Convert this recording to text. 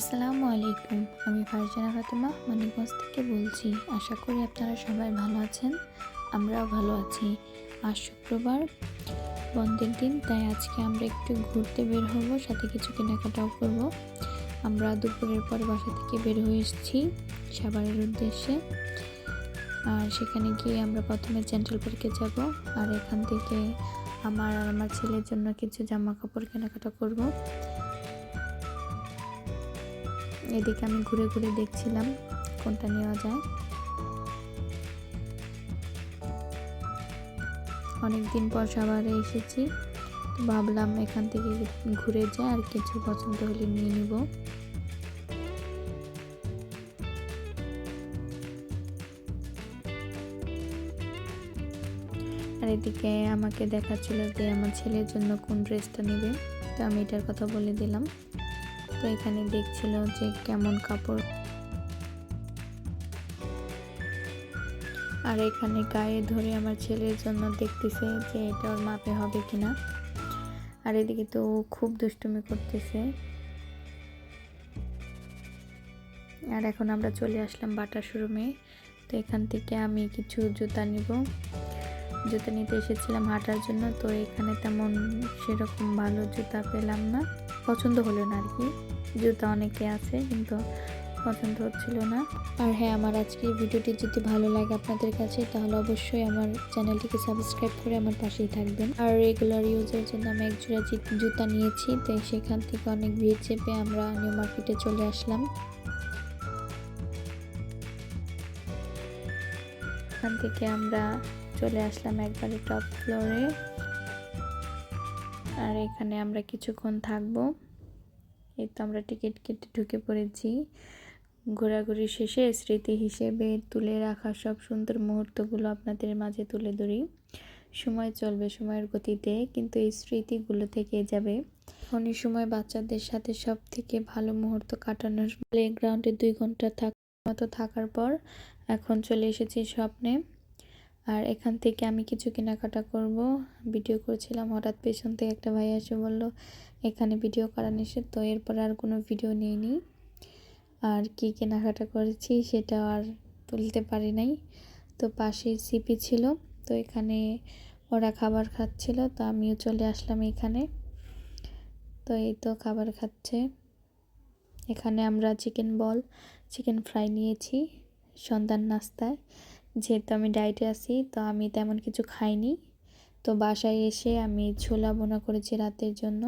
আসসালামু আলাইকুম। আমি ফারজানা ফাতেমা মানিকগঞ্জ থেকে বলছি। আশা করি আপনারা সবাই ভালো আছেন। আমরাও ভালো আছি। আজ শুক্রবার, বন্ধের দিন, তাই আজকে আমরা একটু ঘুরতে বের হব, সাথে কিছু কেনাকাটাও করব। আমরা দুপুরের পর বাসা থেকে বের হয়ে এসেছি সাভারের উদ্দেশ্যে। আর সেখানে গিয়ে আমরা প্রথমে সেন্ট্রাল পার্কে যাব, আর এখান থেকে আমার আর আমার ছেলের জন্য কিছু জামা কাপড় কেনাকাটা করব। এদিকে আমি ঘুরে ঘুরে দেখছিলাম কোনটা নেওয়া যায়। অনেকদিন পর সাভারে এসেছি, তো ভাবলাম এখান থেকে ঘুরে যাই, আর কিছু পছন্দ হলে নিয়ে নিব। আর এদিকে আমাকে দেখাচ্ছিল যে আমার ছেলের জন্য কোন ড্রেসটা নেবে, তো আমি এটার কথা বলে দিলাম। তো এখানে দেখছিল যে কেমন কাপড়, আর এখানে গায়ে ধরে আমার ছেলের জন্য দেখতেছে যে এটা ওর মাপে হবে কিনা। আর এদিকে তো ও খুব দুষ্টুমি করতেছে। আর এখন আমরা চলে আসলাম বাটা শোরুমে। তো এখান থেকে আমি কিছু জুতা নিব। জুতা নিতে এসেছিলাম হাঁটার জন্য, তো এখানে তেমন সেরকম ভালো জুতা পেলাম না, পছন্দ হলো না আর কি। জুতা অনেকে আছে কিন্তু পছন্দ হচ্ছিল না। আর হ্যাঁ, আমার আজকের ভিডিওটি যদি ভালো লাগে আপনাদের কাছে, তাহলে অবশ্যই আমার চ্যানেলটিকে সাবস্ক্রাইব করে আমার পাশেই থাকবেন। আর রেগুলার ইউজের জন্য আমি এক জোড়া জুতা নিয়েছি, তাই সেখান থেকে অনেক ভিড় চেপে আমরা নিউ মার্কেটে চলে আসলাম। এখান থেকে আমরা চলে আসলাম একবারে টপ ফ্লোরে। আর এখানে আমরা কিছুক্ষণ থাকবো। এই তো আমরা টিকিট কেটে ঢুকে পড়েছি। ঘোরাঘুরি শেষে স্মৃতি হিসেবে তুলে রাখা সব সুন্দর মুহূর্তগুলো আপনাদের মাঝে তুলে ধরি। সময় চলবে সময়ের গতিতে, কিন্তু এই স্মৃতিগুলো থেকে যাবে। অনেক সময় বাচ্চাদের সাথে সব থেকে ভালো মুহূর্ত কাটানোর প্লেগ্রাউন্ডে 2 ঘন্টা মতো থাকার পর এখন চলে এসেছি স্বপ্নে। আর এখান থেকে আমি কিছু কেনাকাটা করব। ভিডিও করছিলাম, হঠাৎ পেছন থেকে একটা ভাই এসে বলল এখানে ভিডিও করা নিষেধ। তো এরপর আর কোনো ভিডিও নিইনি। আর কি কেনাকাটা করেছি সেটা আর তুলতে পারি নাই। তো পাশেই সিপি ছিল, তো এখানে ওরা খাবার খাচ্ছিল, তো আমিও চলে আসলাম এখানে। তো এই তো খাবার খাচ্ছে। এখানে আমরা চিকেন বল, চিকেন ফ্রাই নিয়েছি সন্ধ্যার নাস্তায়। যেহেতু আমি ডায়েটে আছি, তো আমি তেমন কিছু খাইনি। তো বাসায় এসে আমি ছোলা ভুনা করেছি রাতের জন্য।